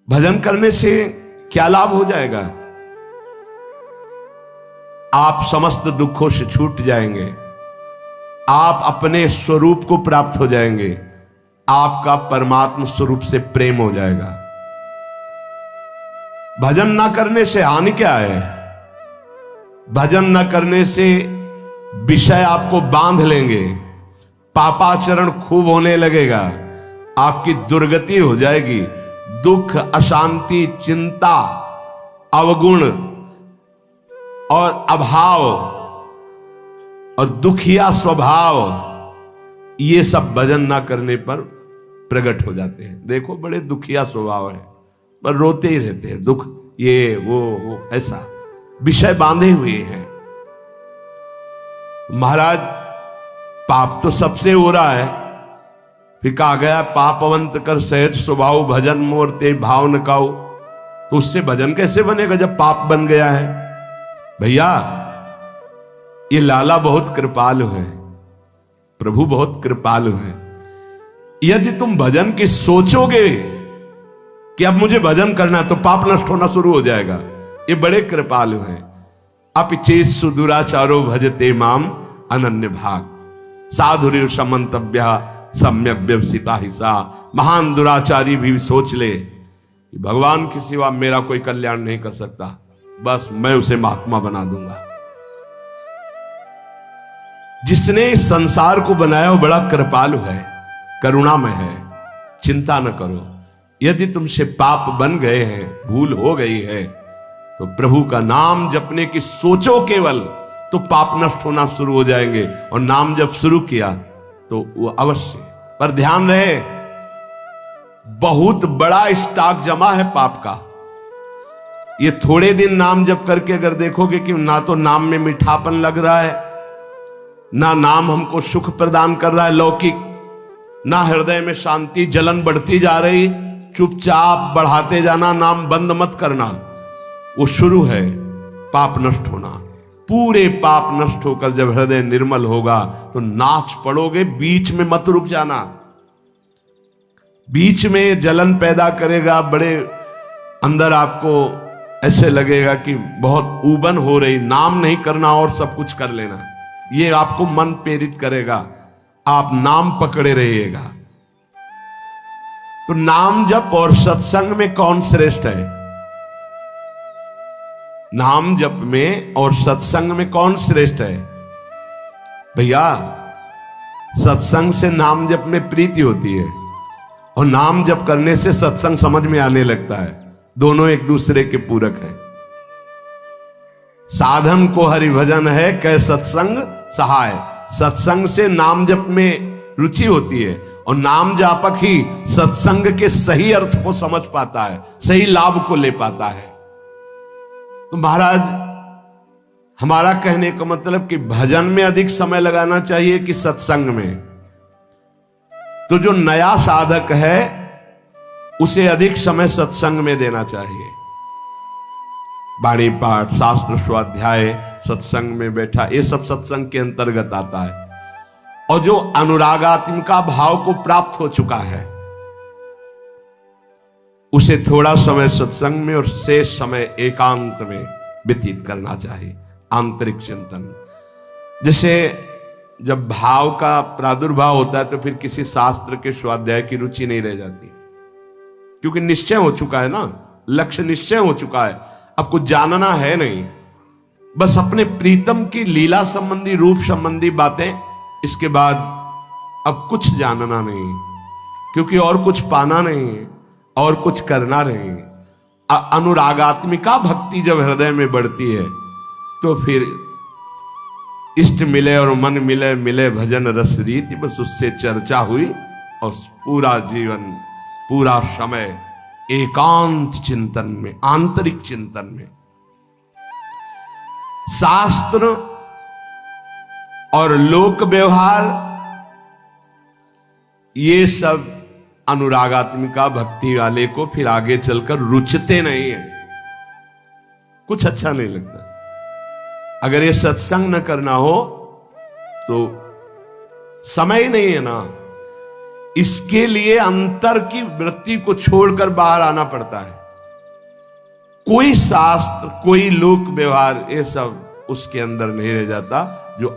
भजन करने से क्या लाभ हो जाएगा? आप समस्त दुखों से छूट जाएंगे, आप अपने स्वरूप को प्राप्त हो जाएंगे, आपका परमात्मा स्वरूप से प्रेम हो जाएगा। भजन ना करने से हानि क्या है? भजन ना करने से विषय आपको बांध लेंगे, पापाचरण खूब होने लगेगा, आपकी दुर्गति हो जाएगी, दुख, अशांति, चिंता, अवगुण और अभाव और दुखिया स्वभाव, ये सब भजन ना करने पर प्रकट हो जाते हैं। देखो बड़े दुखिया स्वभाव है, पर रोते ही रहते हैं, दुख ये वो ऐसा विषय बांधे हुए हैं। महाराज पाप तो सबसे हो रहा है, फिर कहा गया पापवंत कर सहज स्वभाव भजन मोर ते भाव न काऊ। तो उससे भजन कैसे बनेगा जब पाप बन गया है? भैया ये लाला बहुत कृपालु है, प्रभु बहुत कृपालु है। यदि तुम भजन की सोचोगे कि अब मुझे भजन करना है, तो पाप नष्ट होना शुरू हो जाएगा। ये बड़े कृपालु हैं। अपिचेत सुदुराचारो भजते माम अनन्य भाग साधुर्य समंतव्य सम्यक व्यवसिता हिस्सा। महान दुराचारी भी सोच ले कि भगवान के सिवा मेरा कोई कल्याण नहीं कर सकता, बस मैं उसे महात्मा बना दूंगा। जिसने इस संसार को बनाया वो बड़ा कृपालु है, करुणामय है। चिंता न करो, यदि तुमसे पाप बन गए हैं, भूल हो गई है, तो प्रभु का नाम जपने की सोचो केवल, तो पाप नष्ट होना शुरू हो जाएंगे। और नाम जब शुरू किया तो वो अवश्य, पर ध्यान रहे बहुत बड़ा स्टॉक जमा है पाप का। ये थोड़े दिन नाम जप करके अगर देखोगे कि ना तो नाम में मीठापन लग रहा है, ना नाम हमको सुख प्रदान कर रहा है लौकिक, ना हृदय में शांति, जलन बढ़ती जा रही, चुपचाप बढ़ाते जाना, नाम बंद मत करना। वो शुरू है पाप नष्ट होना। पूरे पाप नष्ट होकर जब हृदय निर्मल होगा तो नाच पड़ोगे, बीच में मत रुक जाना। बीच में जलन पैदा करेगा, बड़े अंदर आपको ऐसे लगेगा कि बहुत ऊबन हो रही, नाम नहीं करना और सब कुछ कर लेना, ये आपको मन प्रेरित करेगा, आप नाम पकड़े रहिएगा। तो नाम जप और सत्संग में कौन श्रेष्ठ है? नाम जप में और सत्संग में कौन श्रेष्ठ है? भैया सत्संग से नाम जप में प्रीति होती है, और नाम जप करने से सत्संग समझ में आने लगता है। दोनों एक दूसरे के पूरक हैं। साधन को हरि भजन है कै सत्संग सहाय। सत्संग से नाम जप में रुचि होती है, और नाम जापक ही सत्संग के सही अर्थ को समझ पाता है, सही लाभ को ले पाता है। तो महाराज हमारा कहने का मतलब कि भजन में अधिक समय लगाना चाहिए कि सत्संग में? तो जो नया साधक है उसे अधिक समय सत्संग में देना चाहिए। वाणी पाठ, शास्त्र स्वाध्याय, सत्संग में बैठा, ये सब सत्संग के अंतर्गत आता है। और जो अनुरागात्मिका भाव को प्राप्त हो चुका है उसे थोड़ा समय सत्संग में और शेष समय एकांत में व्यतीत करना चाहिए, आंतरिक चिंतन। जैसे जब भाव का प्रादुर्भाव होता है तो फिर किसी शास्त्र के स्वाध्याय की रुचि नहीं रह जाती, क्योंकि निश्चय हो चुका है ना, लक्ष्य निश्चय हो चुका है, अब कुछ जानना है नहीं, बस अपने प्रीतम की लीला संबंधी, रूप संबंधी बातें, इसके बाद अब कुछ जानना नहीं, क्योंकि और कुछ पाना नहीं, और कुछ करना नहीं। अनुरागात्मिका भक्ति जब हृदय में बढ़ती है तो फिर इष्ट मिले और मन मिले, मिले भजन रस रीति, बस उससे चर्चा हुई और पूरा जीवन, पूरा समय एकांत चिंतन में, आंतरिक चिंतन में। शास्त्र और लोक व्यवहार ये सब अनुरागात्मिका भक्ति वाले को फिर आगे चलकर रुचते नहीं है, कुछ अच्छा नहीं लगता। अगर ये सत्संग न करना हो तो समय ही नहीं है ना। इसके लिए अंतर की वृत्ति को छोड़कर बाहर आना पड़ता है। कोई शास्त्र, कोई लोक व्यवहार, ये सब उसके अंदर नहीं रह जाता जो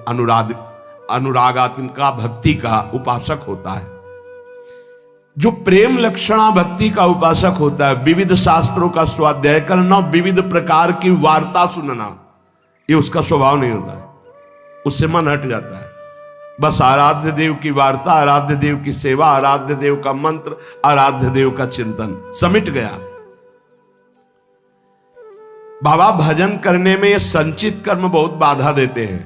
अनुरागात्मिका भक्ति का उपासक होता है। जो प्रेम लक्षणा भक्ति का उपासक होता है, विविध शास्त्रों का स्वाध्याय करना, विविध प्रकार की वार्ता सुनना, ये उसका स्वभाव नहीं होता है। उससे मन हट जाता है। बस आराध्य देव की वार्ता, आराध्य देव की सेवा, आराध्य देव का मंत्र, आराध्य देव का चिंतन, समिट गया। बाबा भजन करने में ये संचित कर्म बहुत बाधा देते हैं।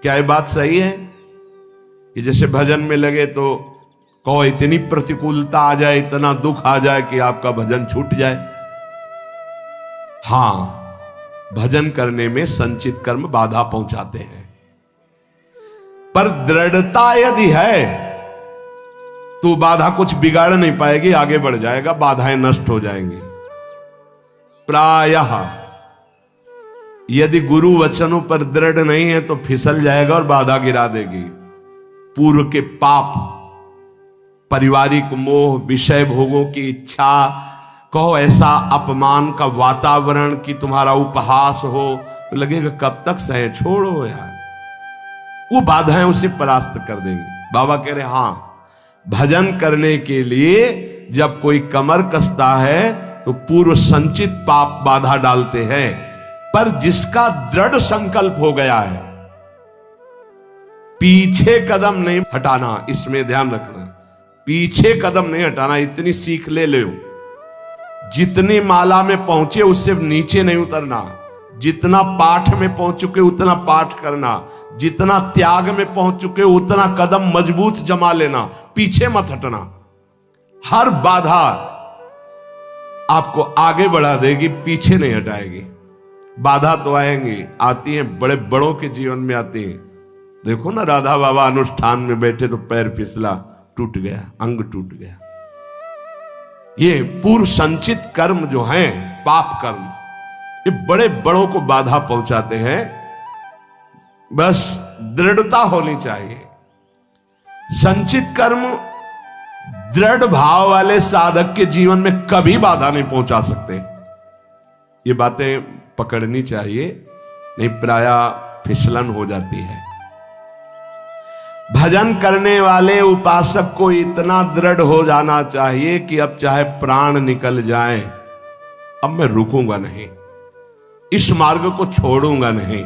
क्या ये बात सही है कि जैसे भजन में लगे तो कहो इतनी प्रतिकूलता आ जाए, इतना दुख आ जाए कि आपका भजन छूट जाए? हां, भजन करने में संचित कर्म बाधा पहुंचाते हैं, पर दृढ़ता यदि है तो बाधा कुछ बिगाड़ नहीं पाएगी, आगे बढ़ जाएगा, बाधाएं नष्ट हो जाएंगी। प्रायः यदि गुरु वचनों पर दृढ़ नहीं है तो फिसल जाएगा और बाधा गिरा देगी। पूर्व के पाप, पारिवारिक मोह, विषय भोगों की इच्छा, कहो ऐसा अपमान का वातावरण कि तुम्हारा उपहास हो, तो लगेगा कब तक सहे, छोड़ो यार, वो बाधाएं उसे परास्त कर देंगी। बाबा कह रहे हां, भजन करने के लिए जब कोई कमर कसता है तो पूर्व संचित पाप बाधा डालते हैं, पर जिसका दृढ़ संकल्प हो गया है, पीछे कदम नहीं हटाना, इसमें ध्यान रखना, पीछे कदम नहीं हटाना। इतनी सीख ले लो, जितनी माला में पहुंचे उससे नीचे नहीं उतरना, जितना पाठ में पहुंच चुके उतना पाठ करना, जितना त्याग में पहुंच चुके उतना कदम मजबूत जमा लेना, पीछे मत हटना। हर बाधा आपको आगे बढ़ा देगी, पीछे नहीं हटाएगी। बाधा तो आएंगी, आती हैं, बड़े बड़ों के जीवन में आती हैं। देखो ना, राधा बाबा अनुष्ठान में बैठे तो पैर फिसला, टूट गया, अंग टूट गया। ये पूर्व संचित कर्म जो हैं, पाप कर्म, ये बड़े बड़ों को बाधा पहुंचाते हैं। बस दृढ़ता होनी चाहिए। संचित कर्म दृढ़ भाव वाले साधक के जीवन में कभी बाधा नहीं पहुंचा सकते। ये बातें पकड़नी चाहिए, नहीं प्रायः फिसलन हो जाती है। भजन करने वाले उपासक को इतना दृढ़ हो जाना चाहिए कि अब चाहे प्राण निकल जाए, अब मैं रुकूंगा नहीं, इस मार्ग को छोड़ूंगा नहीं,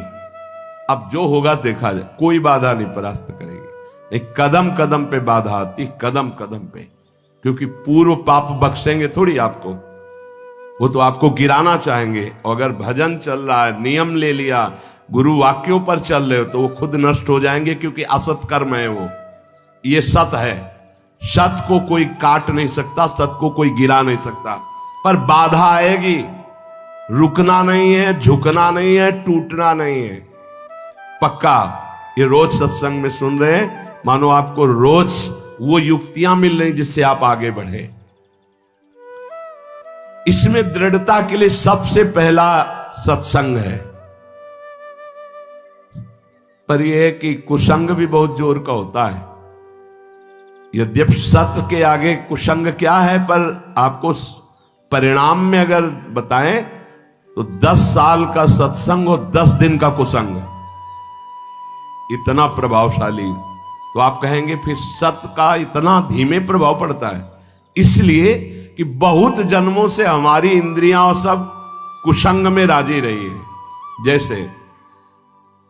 अब जो होगा देखा जाए, कोई बाधा नहीं परास्त करेगी। एक कदम कदम पे बाधा आती, कदम कदम पे, क्योंकि पूर्व पाप बख्शेंगे थोड़ी आपको, वो तो आपको गिराना चाहेंगे। और अगर भजन चल रहा है, नियम ले लिया, गुरु वाक्यों पर चल रहे हो, तो वो खुद नष्ट हो जाएंगे, क्योंकि असत कर्म है वो। ये सत है, सत को कोई काट नहीं सकता, सत को कोई गिरा नहीं सकता, पर बाधा आएगी। रुकना नहीं है, झुकना नहीं है, टूटना नहीं है, पक्का। ये रोज सत्संग में सुन रहे हैं, मानो आपको रोज वो युक्तियां मिल रही जिससे आप आगे बढ़े। इसमें दृढ़ता के लिए सबसे पहला सत्संग है। पर यह है कि कुसंग भी बहुत जोर का होता है। यद्यपि सत्य के आगे कुसंग क्या है, पर आपको परिणाम में अगर बताएं तो 10 साल का सत्संग और 10 दिन का कुसंग, इतना प्रभावशाली। तो आप कहेंगे फिर सत्य का इतना धीमे प्रभाव पड़ता है, इसलिए कि बहुत जन्मों से हमारी इंद्रियां और सब कुसंग में राजी रही है। जैसे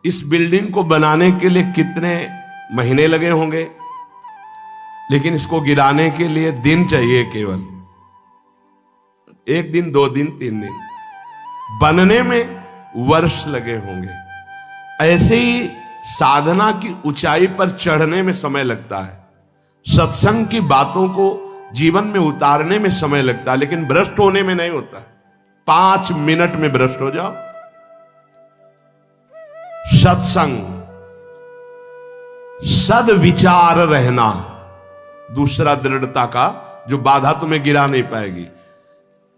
इस बिल्डिंग को बनाने के लिए कितने महीने लगे होंगे, लेकिन इसको गिराने के लिए दिन चाहिए, केवल 1 दिन, 2 दिन, 3 दिन, बनने में वर्ष लगे होंगे। ऐसे ही साधना की ऊंचाई पर चढ़ने में समय लगता है, सत्संग की बातों को जीवन में उतारने में समय लगता है, लेकिन भ्रष्ट होने में नहीं होता। 5 मिनट में भ्रष्ट हो जाओ। सत्संग, सद्विचार रहना, दूसरा दृढ़ता का जो बाधा तुम्हें गिरा नहीं पाएगी।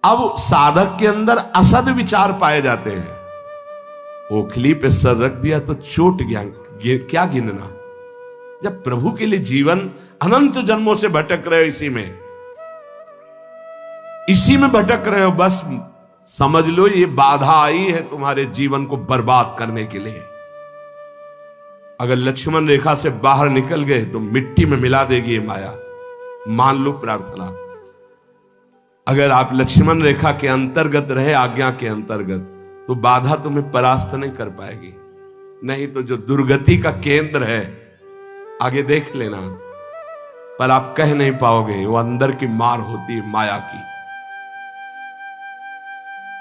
अब साधक के अंदर असद विचार पाए जाते हैं। ओखली पे सर रख दिया तो चोट गया, क्या गिनना। जब प्रभु के लिए जीवन अनंत जन्मों से भटक रहे हो, इसी में भटक रहे हो। बस समझ लो ये बाधा आई है तुम्हारे जीवन को बर्बाद करने के लिए। अगर लक्ष्मण रेखा से बाहर निकल गए तो मिट्टी में मिला देगी ये माया। मान लो प्रार्थना। अगर आप लक्ष्मण रेखा के अंतर्गत रहे, आज्ञा के अंतर्गत, तो बाधा तुम्हें परास्त नहीं कर पाएगी। नहीं तो जो दुर्गति का केंद्र है आगे देख लेना, पर आप कह नहीं पाओगे। वो अंदर की मार होती है माया की।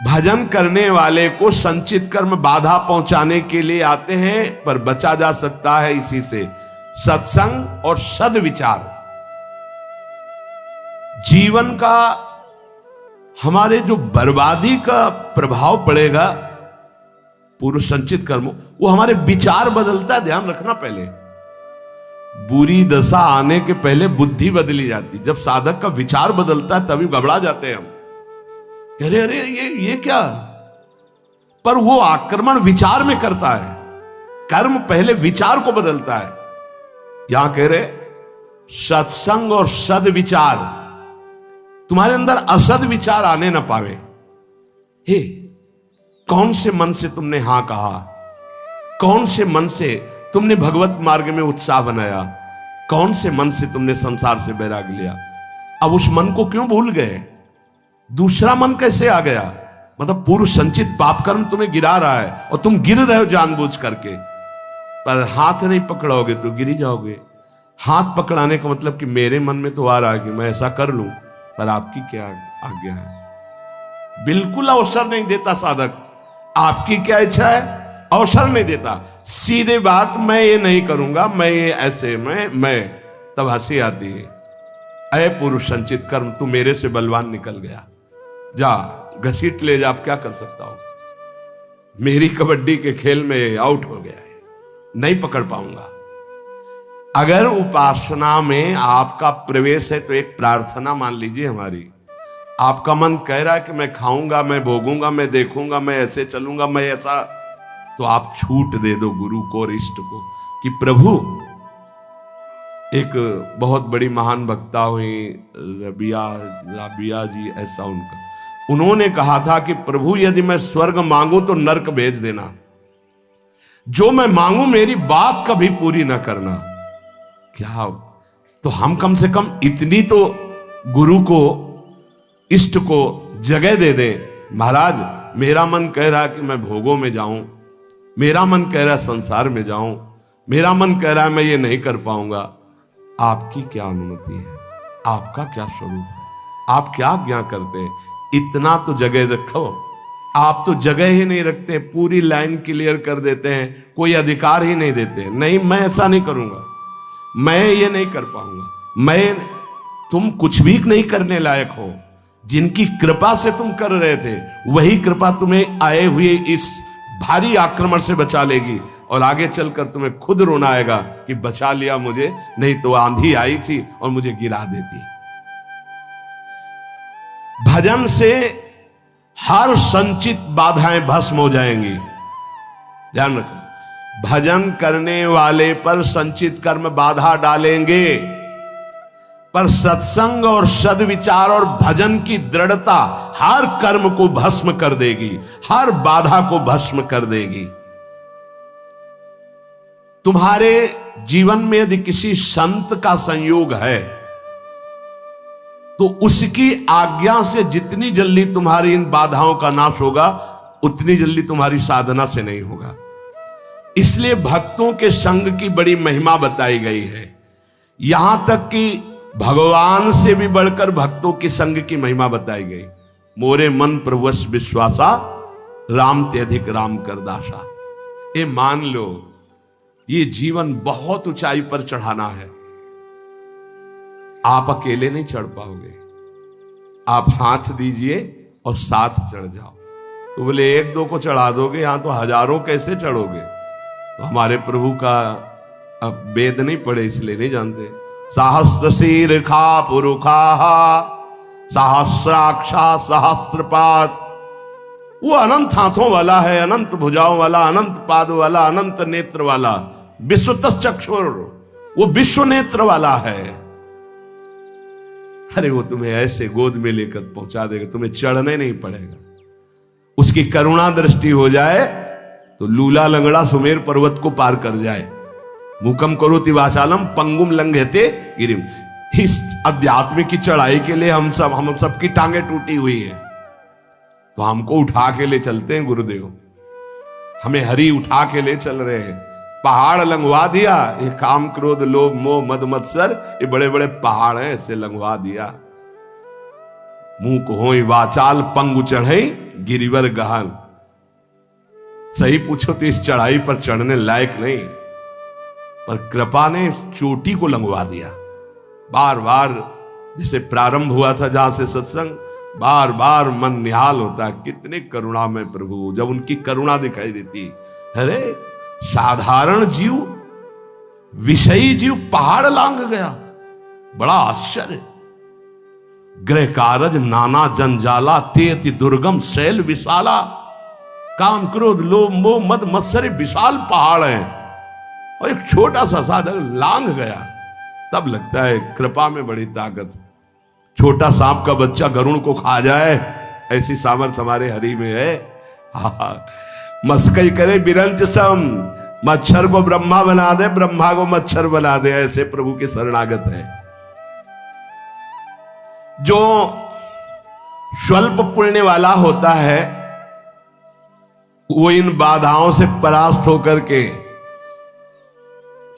भजन करने वाले को संचित कर्म बाधा पहुंचाने के लिए आते हैं, पर बचा जा सकता है इसी से, सत्संग और सद्विचार। जीवन का हमारे जो बर्बादी का प्रभाव पड़ेगा पूर्व संचित कर्म, वो हमारे विचार बदलता है। ध्यान रखना, पहले बुरी दशा आने के पहले बुद्धि बदली जाती। जब साधक का विचार बदलता है तभी घबरा जाते हैं हम। अरे अरे ये क्या? पर वो आक्रमण विचार में करता है। कर्म पहले विचार को बदलता है। यहां कह रहे सत्संग और सद्विचार, तुम्हारे अंदर असद विचार आने ना पावे। हे, कौन से मन से तुमने हां कहा? कौन से मन से तुमने भगवत मार्ग में उत्साह बनाया? कौन से मन से तुमने संसार से बैराग लिया? अब उस मन को क्यों भूल गए? दूसरा मन कैसे आ गया? मतलब पूर्व संचित पाप कर्म तुम्हें गिरा रहा है और तुम गिर रहे हो जानबूझ करके। पर हाथ नहीं पकड़ोगे तो गिर जाओगे। हाथ पकड़ाने का मतलब कि मेरे मन में तो आ रहा है कि मैं ऐसा कर लूं, पर आपकी क्या आज्ञा है? बिल्कुल अवसर नहीं देता साधक। आपकी क्या इच्छा है? अवसर नहीं देता। सीधे बात, मैं ये नहीं करूंगा, मैं ये ऐसे मैं तब हंसी आती है। अय पूर्व संचित कर्म, तू मेरे से बलवान निकल गया, जा घसीट ले जा। आप क्या कर सकता हूं? मेरी कबड्डी के खेल में आउट हो गया है, नहीं पकड़ पाऊंगा। अगर उपासना में आपका प्रवेश है तो एक प्रार्थना मान लीजिए हमारी। आपका मन कह रहा है कि मैं खाऊंगा, मैं भोगूंगा, मैं देखूंगा, मैं ऐसे चलूंगा, मैं ऐसा, तो आप छूट दे दो गुरु को और इष्ट को कि प्रभु, एक बहुत बड़ी महान वक्ता हुई राबिया जी, ऐसा उन्होंने कहा था कि प्रभु यदि मैं स्वर्ग मांगू तो नरक भेज देना, जो मैं मांगू मेरी बात कभी पूरी ना करना। क्या? तो हम कम से कम इतनी तो गुरु को, इष्ट को जगह दे दें। महाराज, मेरा मन कह रहा है कि मैं भोगों में जाऊं, मेरा मन कह रहा है संसार में जाऊं, मेरा मन कह रहा है मैं ये नहीं कर पाऊंगा। आपकी क्या अनुमति है? आपका क्या स्वरूप है? आप क्या आज्ञा करते हैं? इतना तो जगह रखो। आप तो जगह ही नहीं रखते, पूरी लाइन क्लियर कर देते हैं, कोई अधिकार ही नहीं देते। नहीं, मैं ऐसा नहीं करूंगा, मैं ये नहीं कर पाऊंगा। तुम कुछ भी नहीं करने लायक हो। जिनकी कृपा से तुम कर रहे थे, वही कृपा तुम्हें आए हुए इस भारी आक्रमण से बचा लेगी, और आगे चलकर तुम्हें खुद रोना आएगा कि बचा लिया मुझे, नहीं तो आंधी आई थी और मुझे गिरा देती। भजन से हर संचित बाधाएं भस्म हो जाएंगी। ध्यान रखना, भजन करने वाले पर संचित कर्म बाधा डालेंगे, पर सत्संग और सद्विचार और भजन की दृढ़ता हर कर्म को भस्म कर देगी, हर बाधा को भस्म कर देगी। तुम्हारे जीवन में यदि किसी संत का संयोग है तो उसकी आज्ञा से जितनी जल्दी तुम्हारी इन बाधाओं का नाश होगा, उतनी जल्दी तुम्हारी साधना से नहीं होगा। इसलिए भक्तों के संग की बड़ी महिमा बताई गई है। यहां तक कि भगवान से भी बढ़कर भक्तों के संग की महिमा बताई गई। मोरे मन प्रवश विश्वासा, राम ते अधिक राम कर दासा। ये मान लो, ये जीवन बहुत ऊंचाई पर चढ़ाना है। आप अकेले नहीं चढ़ पाओगे। आप हाथ दीजिए और साथ चढ़ जाओ। तो बोले एक दो को चढ़ा दोगे, यहां तो हजारों कैसे चढ़ोगे? तो हमारे प्रभु का अब वेद नहीं पढ़े इसलिए नहीं जानते। सहस्त्र शीर खा पुरुखा, सहस्राक्षा सहस्त्रपात। वो अनंत हाथों वाला है, अनंत भुजाओं वाला, अनंत पाद वाला, अनंत नेत्र वाला, विश्वतः चक्षुर, वो विश्व नेत्र वाला है। अरे वो तुम्हें ऐसे गोद में लेकर पहुंचा देगा, तुम्हें चढ़ने नहीं पड़ेगा। उसकी करुणा दृष्टि हो जाए तो लूला लंगड़ा सुमेर पर्वत को पार कर जाए। मुकम करोति वाचालम पंगुम लंघयते गिरिम। इस अध्यात्म की चढ़ाई के लिए हम सबकी टांगे टूटी हुई है, तो हमको उठा के ले चलते हैं गुरुदेव। हमें हरि उठा के ले चल रहे हैं। पहाड़ लंघवा दिया, ये काम क्रोध लोभ मोह मद मत्सर, ये बड़े बड़े पहाड़ हैं, इसे लंघवा दिया। मुंह को होई वाचाल पंगु चढ़े गिरिवर गहन। सही पूछो तो इस चढ़ाई पर चढ़ने लायक नहीं, पर कृपा ने चोटी को लंघवा दिया। बार बार जैसे प्रारंभ हुआ था जहां से सत्संग, बार बार मन निहाल होता है, कितने करुणा में प्रभु, जब उनकी करुणा दिखाई देती। अरे साधारण जीव, विषयी जीव पहाड़ लांघ गया, बड़ा आश्चर्य। गृह कारज नाना जंजाला, ते अति दुर्गम शैल विशाला। काम क्रोध लोभ मोह मद मत्सर विशाल पहाड़ है, और एक छोटा सा साधन लांघ गया। तब लगता है कृपा में बड़ी ताकत। छोटा सांप का बच्चा गरुड़ को खा जाए, ऐसी सामर्थ हमारे हरि में है। मस्कई करे बिरंच सम, मच्छर को ब्रह्मा बना दे, ब्रह्मा को मच्छर बना दे, ऐसे प्रभु के शरणागत है। जो स्वल्प पुण्य वाला होता है वो इन बाधाओं से परास्त होकर के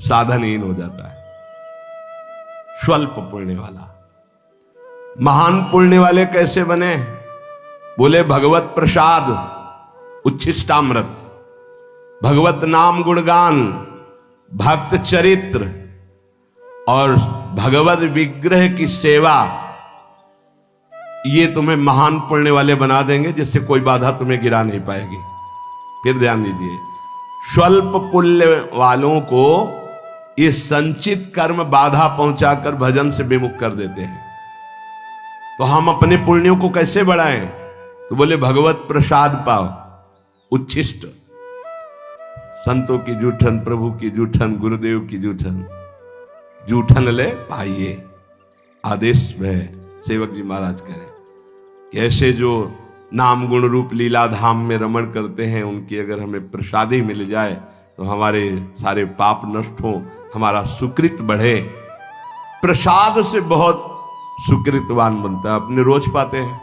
साधनहीन हो जाता है। स्वल्प पुण्य वाला। महान पुण्य वाले कैसे बने? बोले भगवत प्रसाद, उच्छिष्टामृत, भगवत नाम गुणगान, भक्त चरित्र और भगवत विग्रह की सेवा, ये तुम्हें महान पुण्य वाले बना देंगे, जिससे कोई बाधा तुम्हें गिरा नहीं पाएगी। फिर ध्यान दीजिए, स्वल्प पुण्य वालों को ये संचित कर्म बाधा पहुंचाकर भजन से विमुख कर देते हैं। तो हम अपने पुण्यों को कैसे बढ़ाएं? तो बोले भगवत प्रसाद पाओ, उच्छिष्ट, संतों की जूठन, प्रभु की जूठन, गुरुदेव की जूठन, जूठन ले पाइए। आदेश में सेवक जी महाराज करें कि ऐसे जो नाम गुण रूप लीला धाम में रमण करते हैं, उनकी अगर हमें प्रसादी मिल जाए तो हमारे सारे पाप नष्ट हो, हमारा सुकृत बढ़े। प्रसाद से बहुत सुकृतवान बनता है। अपने रोज पाते हैं,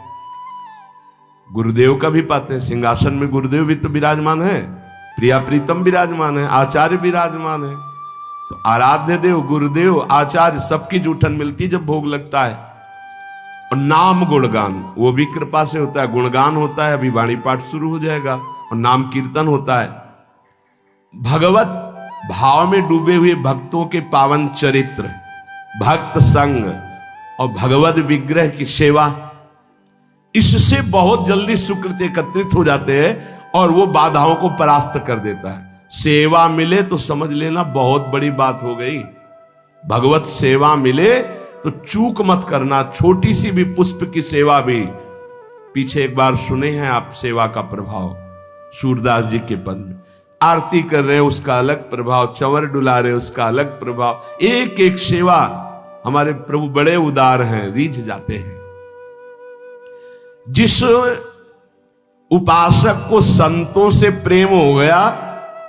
गुरुदेव का भी पाते हैं। सिंहासन में गुरुदेव भी तो विराजमान है, प्रिया प्रीतम विराजमान है, आचार्य विराजमान है। तो आराध्य देव, गुरुदेव, आचार्य, सबकी जूठन मिलती है जब भोग लगता है। और नाम गुणगान, वो भी कृपा से होता है। गुणगान होता है, अभी वाणी पाठ शुरू हो जाएगा, और नाम कीर्तन होता है। भगवत भाव में डूबे हुए भक्तों के पावन चरित्र, भक्त संग और भगवत विग्रह की सेवा, इससे बहुत जल्दी सुकृत एकत्रित हो जाते हैं और वो बाधाओं को परास्त कर देता है। सेवा मिले तो समझ लेना बहुत बड़ी बात हो गई। भगवत सेवा मिले तो चूक मत करना। छोटी सी भी पुष्प की सेवा भी, पीछे एक बार सुने हैं आप सेवा का प्रभाव, सूरदास जी के पद में आरती कर रहे उसका अलग प्रभाव, चंवर डुला रहे उसका अलग प्रभाव। एक एक सेवा, हमारे प्रभु बड़े उदार हैं, रीझ जाते हैं। जिस उपासक को संतों से प्रेम हो गया,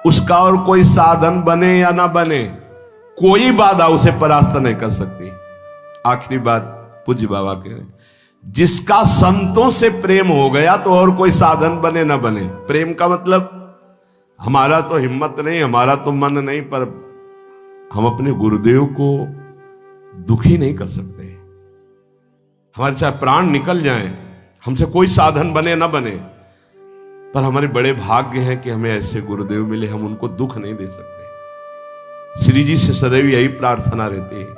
उसका और कोई साधन बने या ना बने, कोई बाधा उसे परास्त नहीं कर सकती। आखिरी बात पूज्य बाबा कह रहे, जिसका संतों से प्रेम हो गया तो और कोई साधन बने ना बने। प्रेम का मतलब हमारा तो हिम्मत नहीं, हमारा तो मन नहीं, पर हम अपने गुरुदेव को दुखी नहीं कर सकते। हमारे चाहे प्राण निकल जाएं, हमसे कोई साधन बने ना बने, पर हमारे बड़े भाग्य हैं कि हमें ऐसे गुरुदेव मिले, हम उनको दुख नहीं दे सकते। श्री जी से सदैव यही प्रार्थना रहती है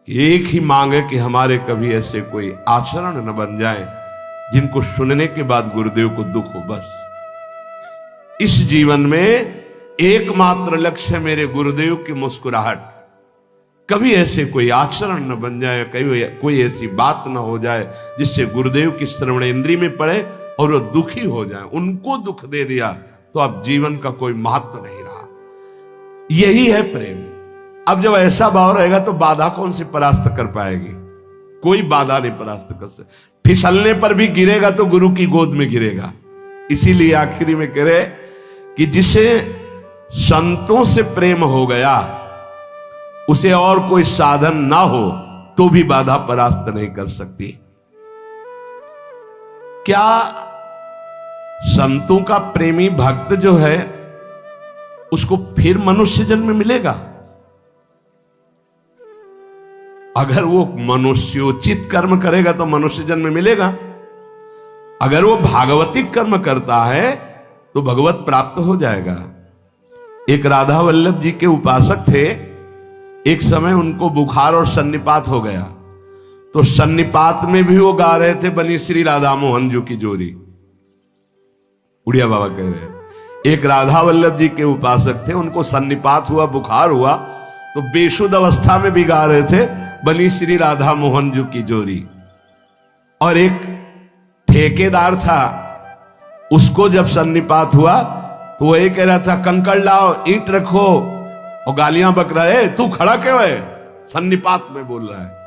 कि एक ही मांग है कि हमारे कभी ऐसे कोई आचरण न बन जाए जिनको सुनने के बाद गुरुदेव को दुख हो। बस इस जीवन में एकमात्र लक्ष्य है मेरे गुरुदेव की मुस्कुराहट। कभी ऐसे कोई आचरण न बन जाए, कभी कोई ऐसी बात न हो जाए जिससे गुरुदेव की श्रवण इंद्री में पड़े और वो दुखी हो जाए। उनको दुख दे दिया तो अब जीवन का कोई महत्व नहीं रहा। यही है प्रेम। अब जब ऐसा भाव रहेगा तो बाधा कौन सी परास्त कर पाएगी? कोई बाधा नहीं परास्त कर सकती। फिसलने पर भी गिरेगा तो गुरु की गोद में गिरेगा। इसीलिए आखिरी में कह रहे कि जिसे संतों से प्रेम हो गया उसे और कोई साधन ना हो तो भी बाधा परास्त नहीं कर सकती। क्या संतों का प्रेमी भक्त जो है उसको फिर मनुष्य जन्म मिलेगा? अगर वो मनुष्योचित कर्म करेगा तो मनुष्य जन्म मिलेगा। अगर वो भागवतिक कर्म करता है तो भगवत प्राप्त हो जाएगा। एक राधा वल्लभ जी के उपासक थे। एक समय उनको बुखार और सन्निपात हो गया, तो सन्निपात में भी वो गा रहे थे बनी श्री राधा मोहन जी की जोरी। उड़िया बाबा कह रहे हैं, एक राधा वल्लभ जी के उपासक थे, उनको सन्निपात हुआ, बुखार हुआ, तो बेशुद्ध अवस्था में भी गा रहे थे बनी श्री राधा मोहन जी की जोरी। और एक ठेकेदार था, उसको जब सन्निपात हुआ तो वो ये कह रहा था कंकड़ लाओ, ईंट रखो, और गालियां बक रहा है, तू खड़ा क्यों है? सन्निपात में बोल रहा है।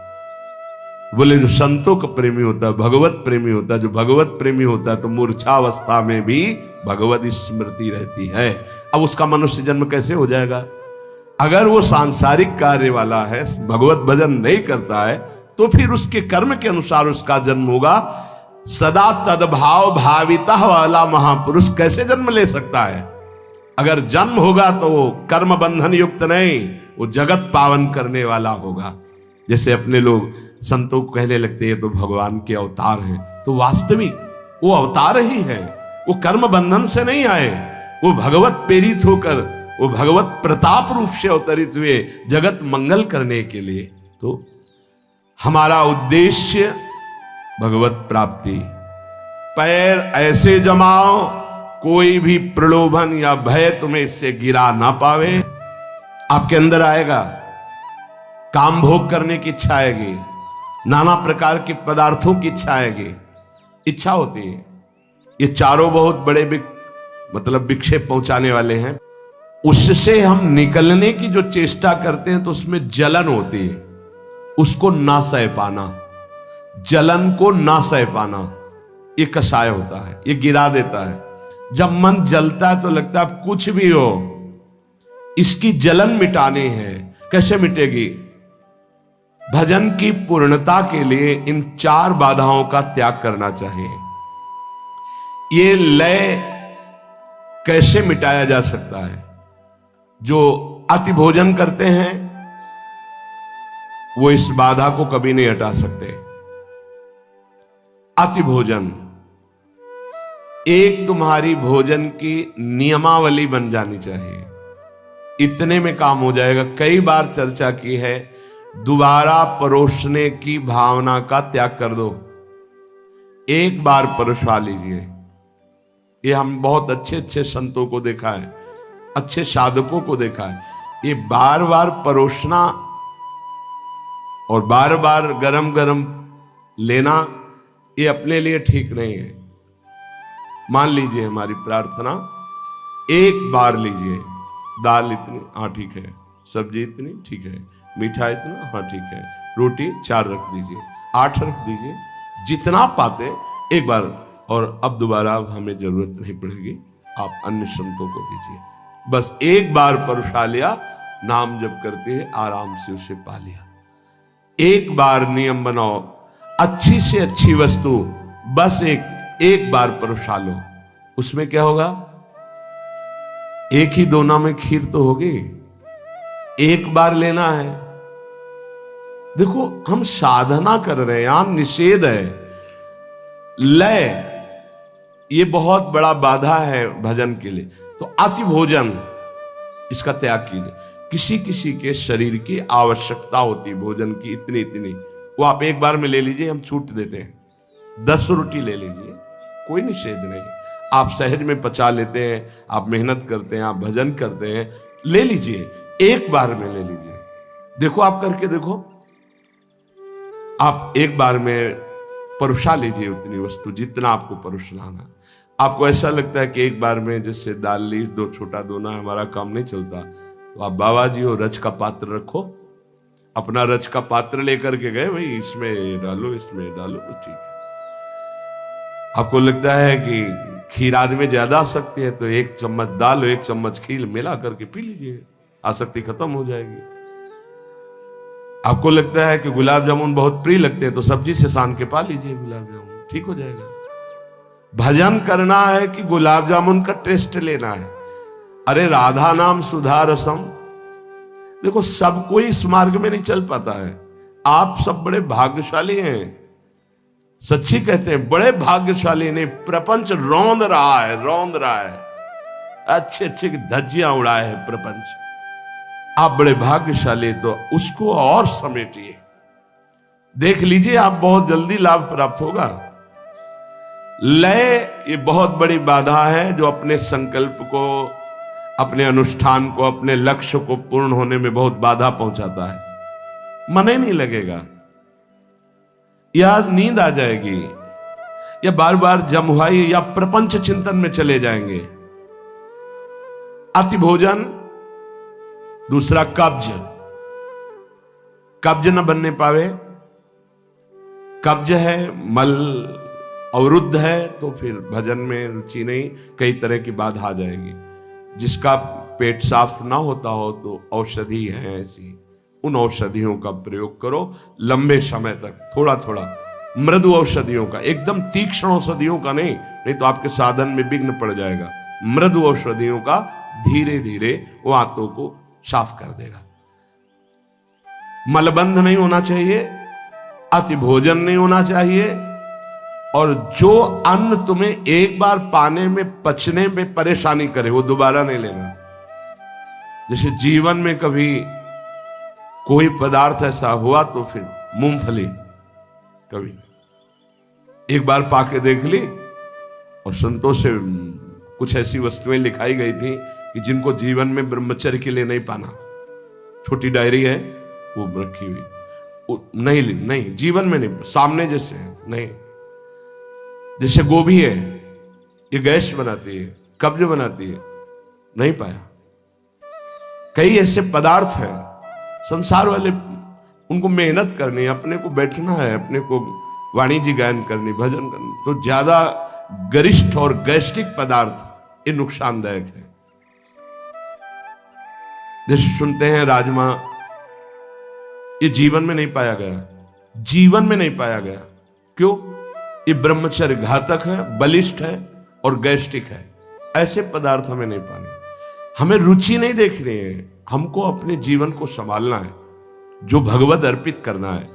बोले जो संतों का प्रेमी होता है, भगवत प्रेमी होता है, जो भगवत प्रेमी होता है तो मूर्छावस्था में भी भगवत स्मृति रहती है। अब उसका मनुष्य जन्म कैसे हो जाएगा? अगर वो सांसारिक कार्य वाला है, भगवत भजन नहीं करता है, तो फिर उसके कर्म के अनुसार उसका जन्म होगा। सदा तदभाव भाविता वाला महापुरुष कैसे जन्म ले सकता है? अगर जन्म होगा तो वो कर्म बंधन युक्त नहीं, वो जगत पावन करने वाला होगा। जैसे अपने लोग संतों को कहने लगते हैं तो भगवान के अवतार हैं, तो वास्तविक वो अवतार ही है। वो कर्म बंधन से नहीं आए, वो भगवत प्रेरित होकर, वो भगवत प्रताप रूप से अवतरित हुए जगत मंगल करने के लिए। तो हमारा उद्देश्य भगवत प्राप्ति। पैर ऐसे जमाओ कोई भी प्रलोभन या भय तुम्हें इससे गिरा ना पावे। आपके अंदर आएगा, काम भोग करने की इच्छा आएगी, नाना प्रकार के पदार्थों की इच्छा आएगी, इच्छा होती है। ये चारों बहुत बड़े मतलब विक्षेप पहुंचाने वाले हैं। उससे हम निकलने की जो चेष्टा करते हैं तो उसमें जलन होती है, उसको ना सह पाना, जलन को ना सह पाना, ये कषाय होता है, ये गिरा देता है। जब मन जलता है तो लगता है अब कुछ भी हो इसकी जलन मिटानी है। कैसे मिटेगी? भजन की पूर्णता के लिए इन चार बाधाओं का त्याग करना चाहिए। ये लय कैसे मिटाया जा सकता है? जो अति भोजन करते हैं वो इस बाधा को कभी नहीं हटा सकते। अति भोजन एक तुम्हारी भोजन की नियमावली बन जानी चाहिए, इतने में काम हो जाएगा। कई बार चर्चा की है, दोबारा परोसने की भावना का त्याग कर दो, एक बार परोसा लीजिए। ये हम बहुत अच्छे अच्छे संतों को देखा है, अच्छे साधकों को देखा है, ये बार बार परोसना और बार बार गरम गरम लेना ये अपने लिए ठीक नहीं है। मान लीजिए हमारी प्रार्थना, एक बार लीजिए, दाल इतनी, हाँ ठीक है, सब्जी इतनी, ठीक है, मीठा इतना, हाँ ठीक है, रोटी 4 रख दीजिए, 8 रख दीजिए, जितना पाते एक बार। और अब दोबारा हमें जरूरत नहीं पड़ेगी, आप अन्य संतों को दीजिए। बस एक बार परोसा लिया, नाम जप करते हैं आराम से उसे पा लिया। एक बार नियम बनाओ, अच्छी से अच्छी वस्तु बस एक बार परोसा लो। उसमें क्या होगा? एक ही दोना में खीर तो होगी, एक बार लेना है। देखो हम साधना कर रहे हैं, यहां निषेध है। लय ये बहुत बड़ा बाधा है भजन के लिए। तो अति भोजन इसका त्याग कीजिए। किसी किसी के शरीर की आवश्यकता होती भोजन की इतनी इतनी, वो आप एक बार में ले लीजिए, हम छूट देते हैं। 10 रोटी ले लीजिए, कोई निषेध नहीं। आप सहज में पचा लेते हैं, आप मेहनत करते हैं, आप भजन करते हैं, ले लीजिए, एक बार में ले लीजिए। देखो आप करके देखो, आप एक बार में परोसा लीजिए उतनी वस्तु जितना आपको परोसना। आपको ऐसा लगता है कि एक बार में जैसे दाल ली, 2 छोटा दोना, हमारा काम नहीं चलता, तो आप बाबा जी हो, रच का पात्र रखो। अपना रच का पात्र लेकर के गए, भाई इसमें डालो, इसमें डालो, तो ठीक है। आपको लगता है कि खीर आदमी ज्यादा आसक्ति है, तो 1 चम्मच दाल और 1 चम्मच खीर मिला करके पी लीजिए, आसक्ति खत्म हो जाएगी। आपको लगता है कि गुलाब जामुन बहुत प्रिय लगते हैं, तो सब्जी से सान के पा लीजिए गुलाब जामुन, ठीक हो जाएगा। भजन करना है कि गुलाब जामुन का टेस्ट लेना है? अरे राधा नाम सुधा रसम। देखो, सब कोई इस मार्ग में नहीं चल पाता है। आप सब बड़े भाग्यशाली हैं, सच्ची कहते हैं, बड़े भाग्यशाली। ने प्रपंच रौंद रहा है, रौंद रहा है, अच्छे अच्छे धज्जियां उड़ाए है प्रपंच। आप बड़े भाग्यशाली, तो उसको और समेटिए, देख लीजिए, आप बहुत जल्दी लाभ प्राप्त होगा। लय ये बहुत बड़ी बाधा है, जो अपने संकल्प को, अपने अनुष्ठान को, अपने लक्ष्य को पूर्ण होने में बहुत बाधा पहुंचाता है। मन ही नहीं लगेगा, या नींद आ जाएगी, या बार बार जमुहाई या प्रपंच चिंतन में चले जाएंगे। अति भोजन, दूसरा कब्ज, कब्ज न बनने पावे। कब्ज है, मल अवरुद्ध है, तो फिर भजन में रुचि नहीं, कई तरह की बाधा आ जाएगी। जिसका पेट साफ ना होता हो तो औषधि है ऐसी, उन औषधियों का प्रयोग करो लंबे समय तक, थोड़ा थोड़ा, मृदु औषधियों का, एकदम तीक्ष्ण औषधियों का नहीं, नहीं तो आपके साधन में विघ्न पड़ जाएगा। मृदु औषधियों का धीरे धीरे वो आंतों को साफ कर देगा। मलबंध नहीं होना चाहिए, अति भोजन नहीं होना चाहिए, और जो अन्न तुम्हें एक बार पाने में, पचने में परेशानी करे, वो दोबारा नहीं लेना। जैसे जीवन में कभी कोई पदार्थ ऐसा हुआ, तो फिर मूंगफली कभी एक बार पाके देख ली, और संतोष से कुछ ऐसी वस्तुएं लिखाई गई थी कि जिनको जीवन में ब्रह्मचर्य के लिए नहीं पाना। छोटी डायरी है वो रखी हुई, नहीं जीवन में नहीं, सामने जैसे है नहीं। जैसे गोभी है, ये गैस बनाती है, कब्ज बनाती है, नहीं पाया। कई ऐसे पदार्थ हैं संसार वाले, उनको मेहनत करनी है, अपने को बैठना है, अपने को वाणिज्य गायन करनी, भजन करनी, तो ज्यादा गरिष्ठ और गैस्ट्रिक पदार्थ ये नुकसानदायक है। जैसे सुनते हैं राजमा, ये जीवन में नहीं पाया गया, जीवन में नहीं पाया गया। क्यों? ये ब्रह्मचर्य घातक है, बलिष्ठ है और गैस्ट्रिक है। ऐसे पदार्थ हमें नहीं पाने, हमें रुचि नहीं देखनी है, हमको अपने जीवन को संभालना है, जो भगवत अर्पित करना है।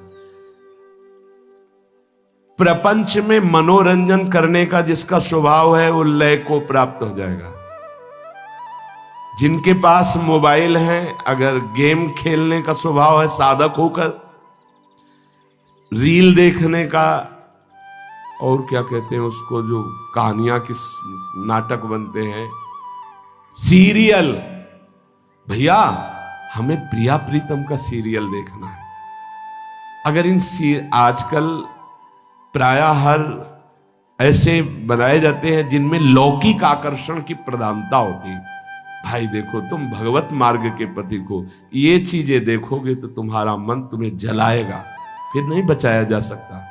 प्रपंच में मनोरंजन करने का जिसका स्वभाव है, वो लय को प्राप्त हो जाएगा। जिनके पास मोबाइल है, अगर गेम खेलने का स्वभाव है, साधक होकर रील देखने का, और क्या कहते हैं उसको, जो कहानियां किस नाटक बनते हैं, सीरियल, भैया हमें प्रिया प्रीतम का सीरियल देखना है। अगर इन आजकल प्रायः हर ऐसे बनाए जाते हैं जिनमें लौकिक आकर्षण की प्रधानता होती है। भाई देखो, तुम भगवत मार्ग के पति को ये चीजें देखोगे तो तुम्हारा मन तुम्हें जलाएगा, फिर नहीं बचाया जा सकता,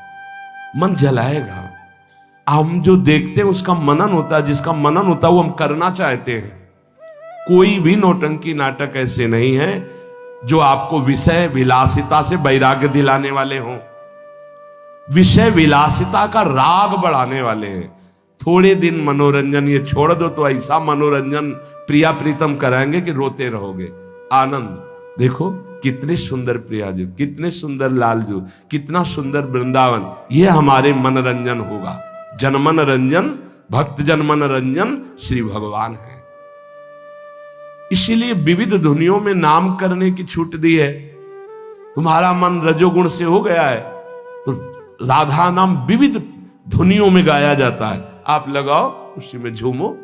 मन जलाएगा। हम जो देखते हैं उसका मनन होता है, जिसका मनन होता है वो हम करना चाहते हैं। कोई भी नौटंकी नाटक ऐसे नहीं है जो आपको विषय विलासिता से वैराग्य दिलाने वाले हों, विषय विलासिता का राग बढ़ाने वाले हैं। थोड़े दिन मनोरंजन ये छोड़ दो तो ऐसा मनोरंजन प्रिया प्रीतम कराएंगे कि रोते रहोगे। आनंद देखो, कितने सुंदर प्रिया जी, कितने सुंदर लाल जी, कितना सुंदर वृंदावन, ये हमारे मनोरंजन होगा। जनमन रंजन, भक्त जनमन रंजन श्री भगवान है। इसीलिए विविध धुनियों में नाम करने की छूट दी है। तुम्हारा मन रजोगुण से हो गया है तो राधा नाम विविध धुनियों में गाया जाता है। आप लगाओ, उसी में झूमो,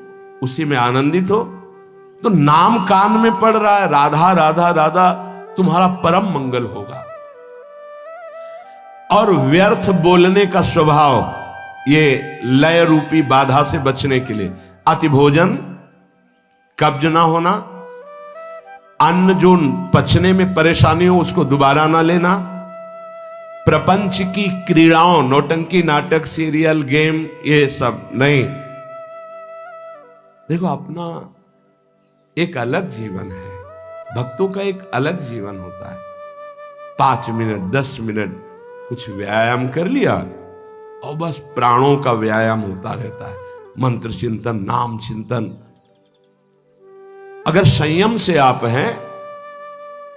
उसी में आनंदित हो। तो नाम कान में पड़ रहा है, राधा राधा राधा, तुम्हारा परम मंगल होगा। और व्यर्थ बोलने का स्वभाव, ये लय रूपी बाधा से बचने के लिए अति भोजन, कब्ज ना होना, अन्न जो पचने में परेशानी हो उसको दोबारा ना लेना, प्रपंच की क्रीड़ाओं, नौटंकी, नाटक, सीरियल, गेम, ये सब नहीं। देखो अपना एक अलग जीवन है, भक्तों का एक अलग जीवन होता है। 5 मिनट 10 मिनट कुछ व्यायाम कर लिया और बस प्राणों का व्यायाम होता रहता है, मंत्र चिंतन, नाम चिंतन। अगर संयम से आप हैं,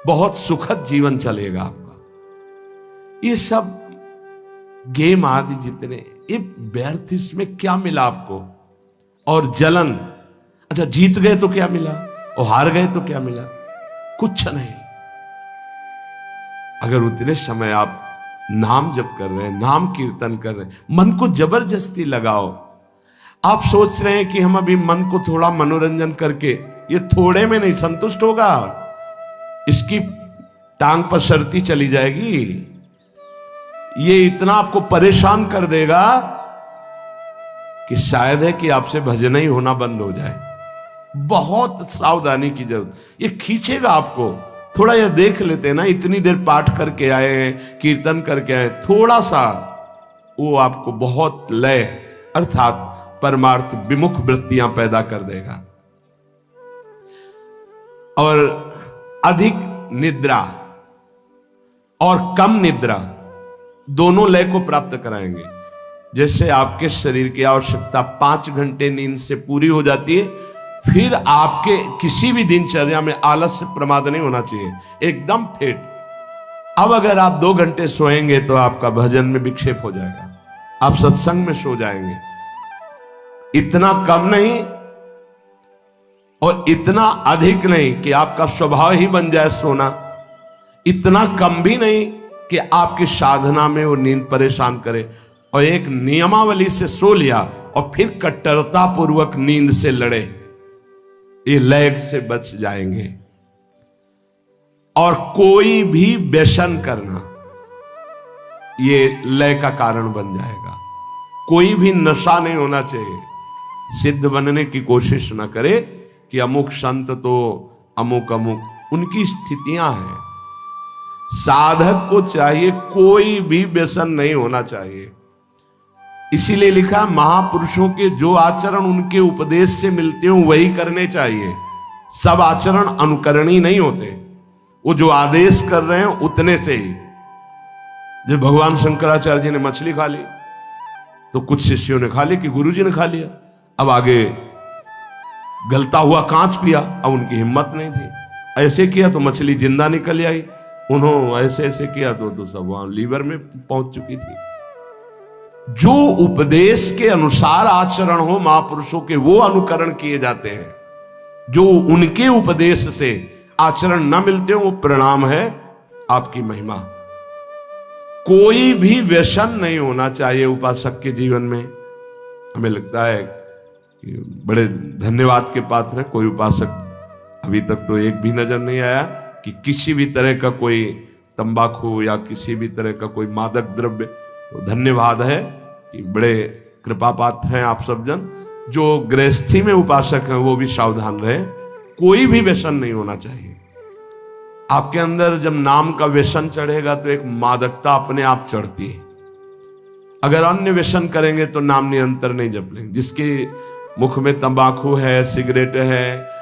बहुत सुखद जीवन चलेगा आपका। ये सब गेम आदि जितने, ये व्यर्थ, इसमें क्या मिला आपको? और जलन, अच्छा जीत गए तो क्या मिला और हार गए तो क्या मिला? कुछ नहीं। अगर उतने समय आप नाम जप कर रहे हैं, नाम कीर्तन कर रहे हैं, मन को जबरदस्ती लगाओ। आप सोच रहे हैं कि हम अभी मन को थोड़ा मनोरंजन करके, ये थोड़े में नहीं संतुष्ट होगा, इसकी टांग पर शर्ती चली जाएगी। ये इतना आपको परेशान कर देगा कि शायद है कि आपसे भजन ही होना बंद हो जाए। बहुत सावधानी की जरूरत। ये खींचेगा आपको। थोड़ा ये देख लेते हैं ना, इतनी देर पाठ करके आए हैं, कीर्तन करके आए, थोड़ा सा वो आपको बहुत लय अर्थात परमार्थ विमुख वृत्तियां पैदा कर देगा। और अधिक निद्रा और कम निद्रा दोनों लय को प्राप्त कराएंगे। जैसे आपके शरीर की आवश्यकता 5 घंटे नींद से पूरी हो जाती है, फिर आपके किसी भी दिनचर्या में आलस्य प्रमाद नहीं होना चाहिए, एकदम फिट। अब अगर आप 2 घंटे सोएंगे तो आपका भजन में विक्षेप हो जाएगा, आप सत्संग में सो जाएंगे। इतना कम नहीं और इतना अधिक नहीं कि आपका स्वभाव ही बन जाए सोना, इतना कम भी नहीं कि आपकी साधना में वो नींद परेशान करे। और एक नियमावली से सो लिया और फिर कट्टरता पूर्वक नींद से लड़े, ये लय से बच जाएंगे। और कोई भी व्यसन करना ये लय का कारण बन जाएगा। कोई भी नशा नहीं होना चाहिए। सिद्ध बनने की कोशिश ना करे कि अमुक संत तो अमुक अमुक, उनकी स्थितियां हैं। साधक को चाहिए कोई भी व्यसन नहीं होना चाहिए। इसीलिए लिखा, महापुरुषों के जो आचरण उनके उपदेश से मिलते हो वही करने चाहिए। सब आचरण अनुकरणीय नहीं होते, वो जो आदेश कर रहे हैं उतने से ही। जब भगवान शंकराचार्य जी ने मछली खा ली तो कुछ शिष्यों ने खा ली कि गुरुजी ने खा लिया। अब आगे गलता हुआ कांच पिया, अब उनकी हिम्मत नहीं थी। ऐसे किया तो मछली जिंदा निकल आई, उन्होंने ऐसे ऐसे किया तो सब वहां लीवर में पहुंच चुकी थी। जो उपदेश के अनुसार आचरण हो महापुरुषों के, वो अनुकरण किए जाते हैं। जो उनके उपदेश से आचरण न मिलते हो, वो परिणाम है आपकी महिमा। कोई भी व्यसन नहीं होना चाहिए उपासक के जीवन में। हमें लगता है कि बड़े धन्यवाद के पात्र है, कोई उपासक अभी तक तो एक भी नजर नहीं आया कि किसी भी तरह का कोई तंबाकू या किसी भी तरह का कोई मादक द्रव्य। तो धन्यवाद है कि बड़े कृपा पात्र हैं आप सब जन। जो गृहस्थी में उपासक हैं वो भी सावधान रहे, कोई भी व्यसन नहीं होना चाहिए। आपके अंदर जब नाम का व्यसन चढ़ेगा तो एक मादकता अपने आप चढ़ती है। अगर अन्य व्यसन करेंगे तो नाम निरंतर नहीं जप लेंगे। जिसके मुख में तंबाकू है, सिगरेट है,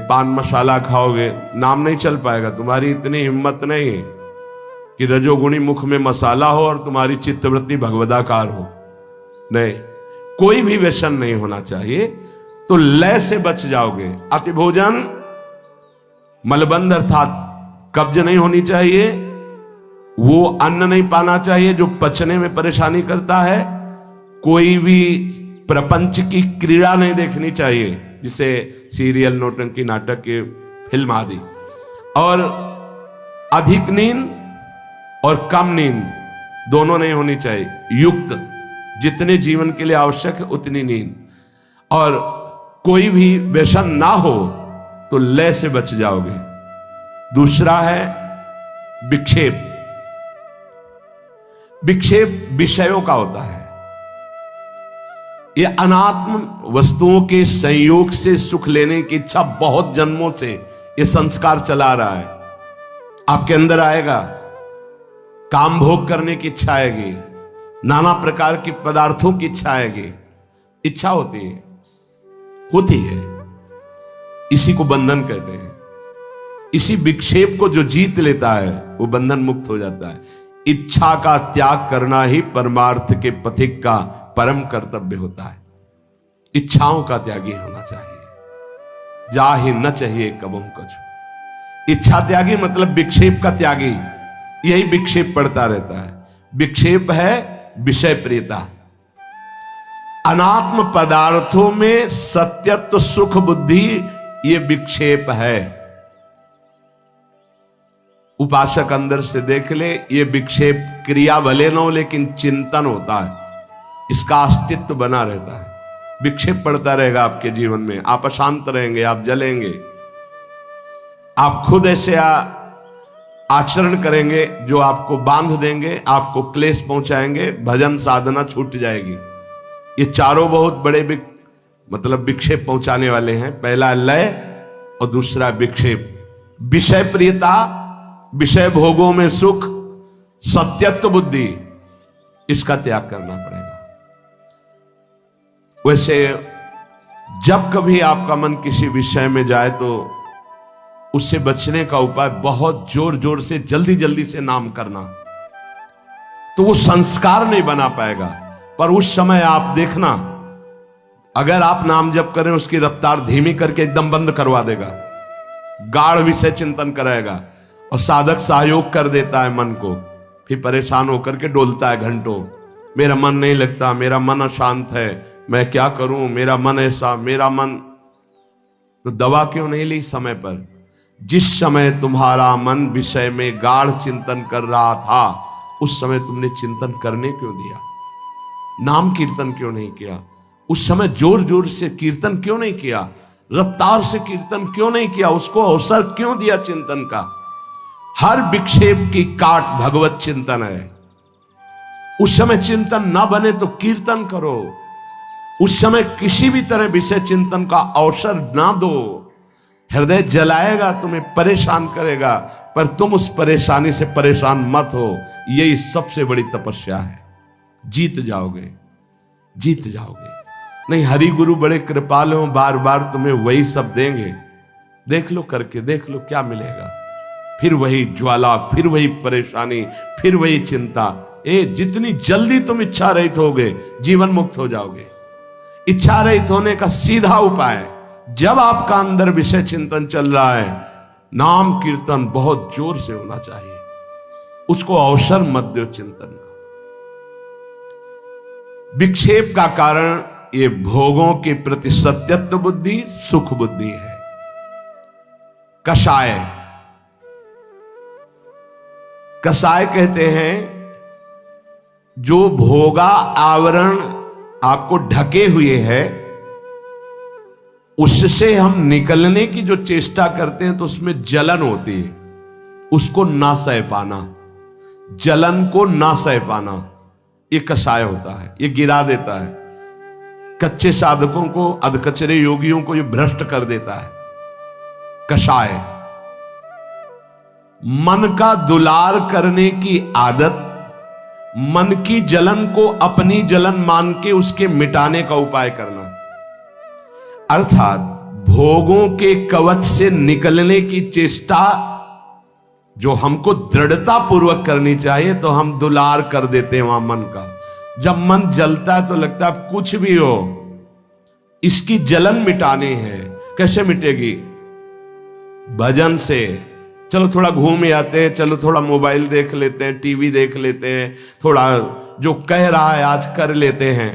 पान मसाला खाओगे, नाम नहीं चल पाएगा। तुम्हारी इतनी हिम्मत नहीं है कि रजोगुणी मुख में मसाला हो और तुम्हारी चित्तवृत्ति भगवदाकार हो। नहीं, कोई भी व्यसन नहीं होना चाहिए, तो लय से बच जाओगे। अतिभोजन, मलबंध अर्थात कब्ज नहीं होनी चाहिए। वो अन्न नहीं पाना चाहिए जो पचने में परेशानी करता है। कोई भी प्रपंच की क्रीड़ा नहीं देखनी चाहिए, जिसे सीरियल, नौटंकी, नाटक के फिल्म आदि। और अधिक नींद और कम नींद दोनों नहीं होनी चाहिए। युक्त, जितने जीवन के लिए आवश्यक है उतनी नींद। और कोई भी व्यसन ना हो तो लय से बच जाओगे। दूसरा है विक्षेप। विक्षेप विषयों का होता है। यह अनात्म वस्तुओं के संयोग से सुख लेने की इच्छा बहुत जन्मों से ये संस्कार चला रहा है, आपके अंदर आएगा, काम भोग करने की इच्छा आएगी, नाना प्रकार के पदार्थों की इच्छा आएगी। इच्छा होती है, इसी को बंधन कहते हैं। इसी विक्षेप को जो जीत लेता है वो बंधन मुक्त हो जाता है। इच्छा का त्याग करना ही परमार्थ के पथिक का परम कर्तव्य होता है। इच्छाओं का त्यागी होना चाहिए, जा ही न चाहिए कबहू कछु। इच्छा त्यागी मतलब विक्षेप का त्यागी। यही विक्षेप पड़ता रहता है। विक्षेप है विषय प्रियता। अनात्म पदार्थों में सत्यत्व सुख बुद्धि, ये विक्षेप है। उपासक अंदर से देख ले, ये विक्षेप क्रिया भले न हो लेकिन चिंतन होता है, इसका अस्तित्व बना रहता है। विक्षेप पड़ता रहेगा आपके जीवन में, आप अशांत रहेंगे, आप जलेंगे, आप खुद ऐसे आचरण करेंगे जो आपको बांध देंगे, आपको क्लेश पहुंचाएंगे, भजन साधना छूट जाएगी। ये चारों बहुत बड़े मतलब विक्षेप पहुंचाने वाले हैं। पहला लय और दूसरा विक्षेप। विषय प्रियता, विषय भोगों में सुख, सत्यत्व बुद्धि, इसका त्याग करना पड़ेगा। वैसे जब कभी आपका मन किसी विषय में जाए तो उससे बचने का उपाय बहुत जोर जोर से जल्दी जल्दी से नाम करना, तो वो संस्कार नहीं बना पाएगा। पर उस समय आप देखना, अगर आप नाम जप करें उसकी रफ्तार धीमी करके एकदम बंद करवा देगा, गाढ़ विषय चिंतन कराएगा और साधक सहयोग कर देता है मन को। फिर परेशान होकर के डोलता है घंटों, मेरा मन नहीं लगता, मेरा मन अशांत है, मैं क्या करूं, मेरा मन ऐसा, मेरा मन। तो दवा क्यों नहीं ली समय पर? जिस समय तुम्हारा मन विषय में गाढ़ चिंतन कर रहा था, उस समय तुमने चिंतन करने क्यों दिया? नाम कीर्तन क्यों नहीं किया? उस समय जोर जोर से कीर्तन क्यों नहीं किया? रफ्तार से कीर्तन क्यों नहीं किया? उसको अवसर क्यों दिया चिंतन का? हर विक्षेप की काट भगवत चिंतन है। उस समय चिंतन ना बने तो कीर्तन करो। उस समय किसी भी तरह विषय चिंतन का अवसर ना दो। हृदय जलाएगा, तुम्हें परेशान करेगा, पर तुम उस परेशानी से परेशान मत हो। यही सबसे बड़ी तपस्या है। जीत जाओगे, जीत जाओगे। नहीं, हरि गुरु बड़े कृपाल हो, बार बार तुम्हें वही सब देंगे। देख लो, करके देख लो क्या मिलेगा। फिर वही ज्वाला, फिर वही परेशानी, फिर वही चिंता। जितनी जल्दी तुम इच्छा रहित होगे, जीवन मुक्त हो जाओगे। इच्छा रहित होने का सीधा उपाय, जब आपका अंदर विषय चिंतन चल रहा है, नाम कीर्तन बहुत जोर से होना चाहिए। उसको अवसर मत दो चिंतन का। विक्षेप का कारण ये भोगों के प्रति सत्यत्व बुद्धि, सुख बुद्धि है। कषाय, कषाय कहते हैं जो भोगा आवरण आपको ढके हुए है, उससे हम निकलने की जो चेष्टा करते हैं तो उसमें जलन होती है। उसको ना सह पाना, जलन को ना सह पाना, ये कषाय होता है। ये गिरा देता है कच्चे साधकों को, अधकचरे योगियों को ये भ्रष्ट कर देता है। कषाय, मन का दुलार करने की आदत, मन की जलन को अपनी जलन मान के उसके मिटाने का उपाय करना, अर्थात भोगों के कवच से निकलने की चेष्टा जो हमको दृढ़ता पूर्वक करनी चाहिए, तो हम दुलार कर देते हैं वहां मन का। जब मन जलता है तो लगता है कुछ भी हो, इसकी जलन मिटानी है। कैसे मिटेगी? भजन से। चलो थोड़ा घूम आते हैं, चलो थोड़ा मोबाइल देख लेते हैं, टीवी देख लेते हैं, थोड़ा जो कह रहा है आज कर लेते हैं।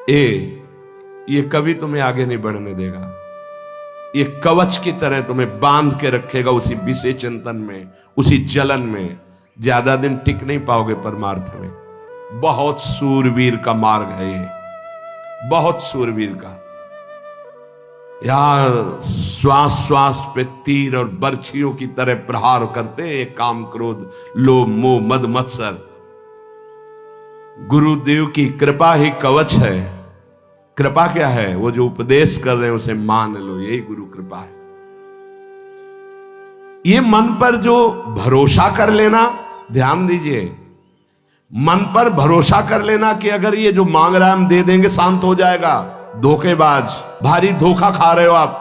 ये कभी तुम्हें आगे नहीं बढ़ने देगा। ये कवच की तरह तुम्हें बांध के रखेगा उसी विषय चिंतन में, उसी जलन में। ज्यादा दिन टिक नहीं पाओगे परमार्थ में। बहुत सूरवीर का मार्ग है ये, बहुत सूरवीर का। यार श्वास श्वास पे तीर और बर्छियों की तरह प्रहार करते हैं काम, क्रोध, लोभ, मोह, मद, मत्सर। गुरुदेव की कृपा ही कवच है। कृपा क्या है? वो जो उपदेश कर रहे हैं उसे मान लो, यही गुरु कृपा है। ये मन पर जो भरोसा कर लेना, ध्यान दीजिए, मन पर भरोसा कर लेना कि अगर ये जो मांग रहा है हम दे देंगे, शांत हो जाएगा। धोखेबाज, भारी धोखा खा रहे हो आप,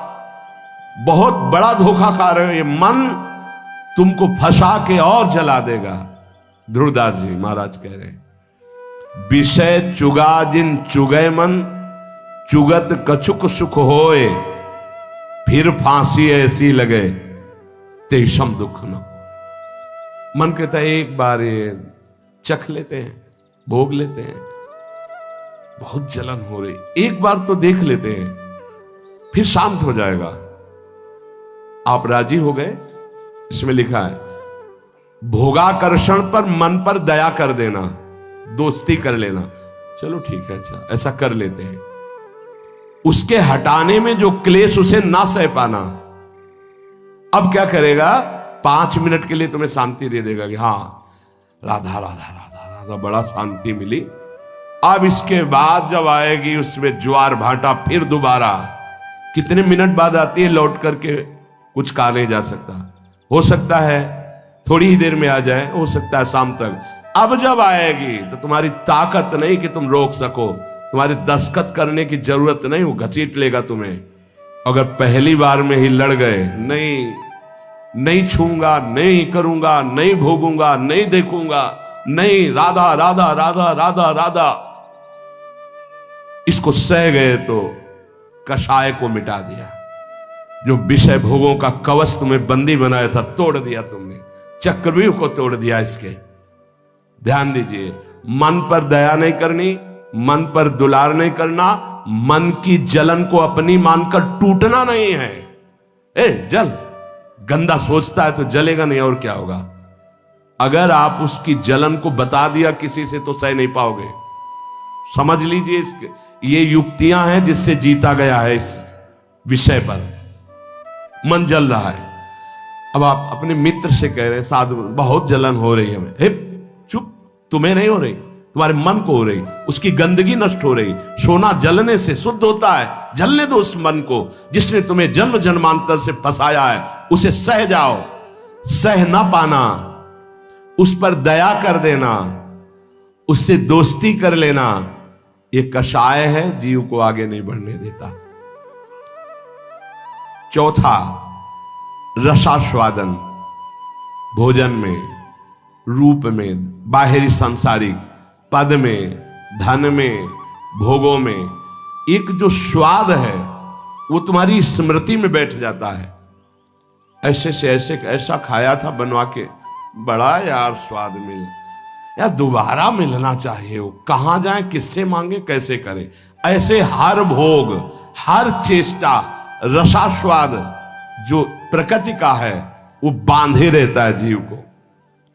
बहुत बड़ा धोखा खा रहे हो। ये मन तुमको फंसा के और जला देगा। ध्रुवदास जी महाराज कह रहे हैं, विषय चुगा जिन चुगय मन, चुगत कछुक सुख होए, फिर फांसी ऐसी लगे तेषम दुख न। मन कहता है एक बार ये चख लेते हैं, भोग लेते हैं, बहुत जलन हो रही, एक बार तो देख लेते हैं, फिर शांत हो जाएगा। आप राजी हो गए? इसमें लिखा है, भोगाकर्षण पर मन पर दया कर देना, दोस्ती कर लेना। चलो ठीक है, अच्छा ऐसा कर लेते हैं। उसके हटाने में जो क्लेश उसे ना सह पाना, अब क्या करेगा? 5 मिनट के लिए तुम्हें शांति दे देगा कि हाँ राधा राधा राधा राधा, बड़ा शांति मिली। अब इसके बाद जब आएगी उसमें ज्वार भाटा, फिर दोबारा कितने मिनट बाद आती है, लौट करके कुछ कहा नहीं जा सकता। हो सकता है थोड़ी ही देर में आ जाए, हो सकता है शाम तक। अब जब आएगी तो तुम्हारी ताकत नहीं कि तुम रोक सको, तुम्हारी दस्तखत करने की जरूरत नहीं, वो घसीट लेगा तुम्हें। अगर पहली बार में ही लड़ गए, नहीं नहीं छूंगा, नहीं करूंगा, नहीं भोगूंगा, नहीं देखूंगा, नहीं राधा राधा राधा राधा राधा, इसको सह गए तो कषाय को मिटा दिया। जो विषय भोगों का कवच तुम्हें बंदी बनाया था, तोड़ दिया तुमने, चक्रव्यूह को तोड़ दिया इसके। ध्यान दीजिए, मन पर दया नहीं करनी, मन पर दुलार नहीं करना, मन की जलन को अपनी मानकर टूटना नहीं है। जल गंदा सोचता है तो जलेगा नहीं, और क्या होगा? अगर आप उसकी जलन को बता दिया किसी से तो सह नहीं पाओगे। समझ लीजिए, इसके ये युक्तियां हैं जिससे जीता गया है इस विषय पर। मन जल रहा है, अब आप अपने मित्र से कह रहे हैं, साधु बहुत जलन हो रही है हमें। हे चुप, तुम्हें नहीं हो रही, तुम्हारे मन को हो रही, उसकी गंदगी नष्ट हो रही। सोना जलने से शुद्ध होता है, जलने दो उस मन को जिसने तुम्हें जन्म जन्मांतर से फंसाया है, उसे सह जाओ। सह ना पाना, उस पर दया कर देना, उससे दोस्ती कर लेना, ये कषाय है, जीव को आगे नहीं बढ़ने देता। चौथा, रसास्वादन, भोजन में, रूप में, बाहरी सांसारिक पद में, धन में, भोगों में, एक जो स्वाद है वो तुम्हारी स्मृति में बैठ जाता है। ऐसे से ऐसा खाया था बनवा के, बड़ा यार स्वाद मिल, या दोबारा मिलना चाहिए। वो कहां जाए, किससे मांगे, कैसे करें? ऐसे हर भोग, हर चेष्टा, रसास्वाद जो प्रकृति का है वो बांधे रहता है जीव को,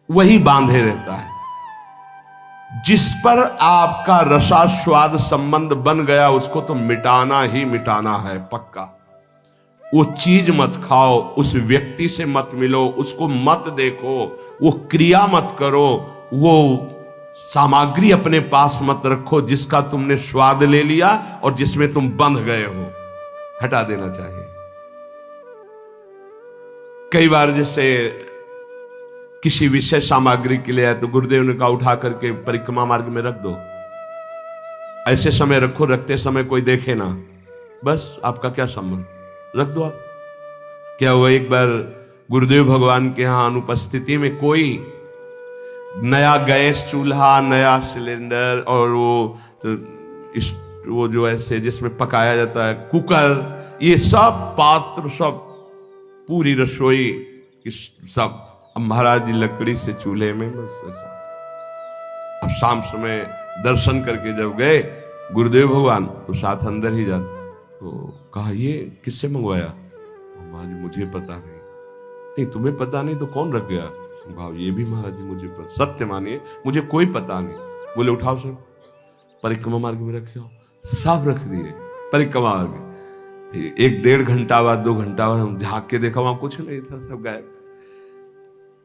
वही बांधे रहता है। जिस पर आपका रसास्वाद संबंध बन गया उसको तो मिटाना ही मिटाना है पक्का। वो चीज मत खाओ, उस व्यक्ति से मत मिलो, उसको मत देखो, वो क्रिया मत करो, वो सामग्री अपने पास मत रखो जिसका तुमने स्वाद ले लिया और जिसमें तुम बंध गए हो, हटा देना चाहिए। कई बार जैसे किसी विशेष सामग्री के लिए आए तो गुरुदेव ने कहा उठा करके परिक्रमा मार्ग में रख दो। ऐसे समय रखो, रखते समय कोई देखे ना, बस आपका क्या संबंध, रख दो आप। क्या हुआ, एक बार गुरुदेव भगवान के यहां अनुपस्थिति में कोई नया गैस चूल्हा, नया सिलेंडर और वो जो ऐसे जिसमें पकाया जाता है कुकर, ये सब पात्र, सब पूरी रसोई की सब, अब महाराज जी लकड़ी से चूल्हे में बस ऐसा। अब शाम समय दर्शन करके जब गए गुरुदेव भगवान तो साथ अंदर ही जाते, तो कहा ये किससे मंगवाया? महाराज जी मुझे पता नहीं तुम्हें पता नहीं तो कौन रख गया? भाव ये भी महाराज जी मुझे पता, सत्य मानिए मुझे कोई पता नहीं। बोले उठाओ सर, परिक्रमा मार्ग में रखे हो, सब रख दिए परिक्रमा मार्ग। 1-1.5 घंटा बाद, 2 घंटा बाद हम झांक के देखा, वहां कुछ नहीं था, सब गायब।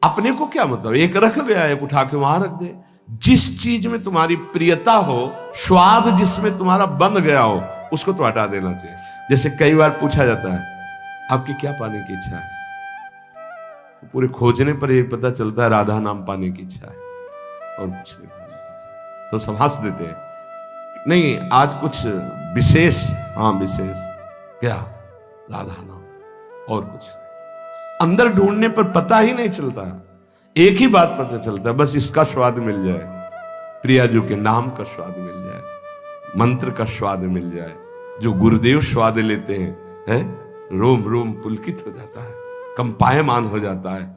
अपने को क्या मतलब, एक रख गया, एक उठा के वहां रख दे। जिस चीज में तुम्हारी प्रियता हो, स्वाद जिसमें तुम्हारा बंध गया हो, उसको तो हटा देना चाहिए। जैसे कई बार पूछा जाता है आपकी क्या पाने की इच्छा है, पूरे खोजने पर यही पता चलता है राधा नाम पाने की इच्छा है और कुछ नहीं पाने की इच्छा। तो सब हंस देते हैं, नहीं आज कुछ विशेष, हाँ विशेष क्या, राधा नाम और कुछ नहीं। अंदर ढूंढने पर पता ही नहीं चलता, एक ही बात पता चलता है, बस इसका स्वाद मिल जाए, प्रियाजू के नाम का स्वाद मिल जाए, मंत्र का स्वाद मिल जाए। जो गुरुदेव स्वाद लेते हैं, रोम रोम पुलकित हो जाता है, कंपायमान हो जाता है।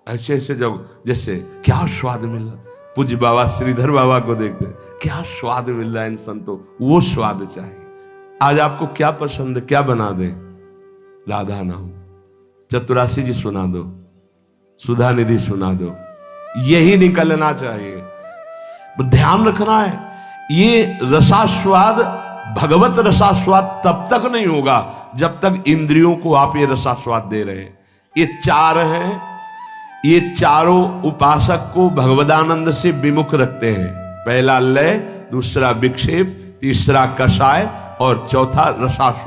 ऐसे ऐसे जब जैसे क्या स्वाद मिल रहा, पूज्य बाबा श्रीधर बाबा को देखते क्या स्वाद मिल रहा है इन संतों, वो स्वाद चाहिए। आज आपको क्या पसंद, क्या बना दे, राधा नाम, चतुरासी जी सुना दो, सुधा निधि सुना दो, यही निकलना चाहिए। ध्यान रखना है, ये रसास्वाद, भगवत रसास्वाद तब तक नहीं होगा जब तक इंद्रियों को आप ये रसास्वाद दे रहे हैं। ये चार हैं, ये चारों उपासक को भगवदानंद से विमुख रखते हैं। पहला लय, दूसरा विक्षेप, तीसरा कषाय और चौथा रसास्वाद।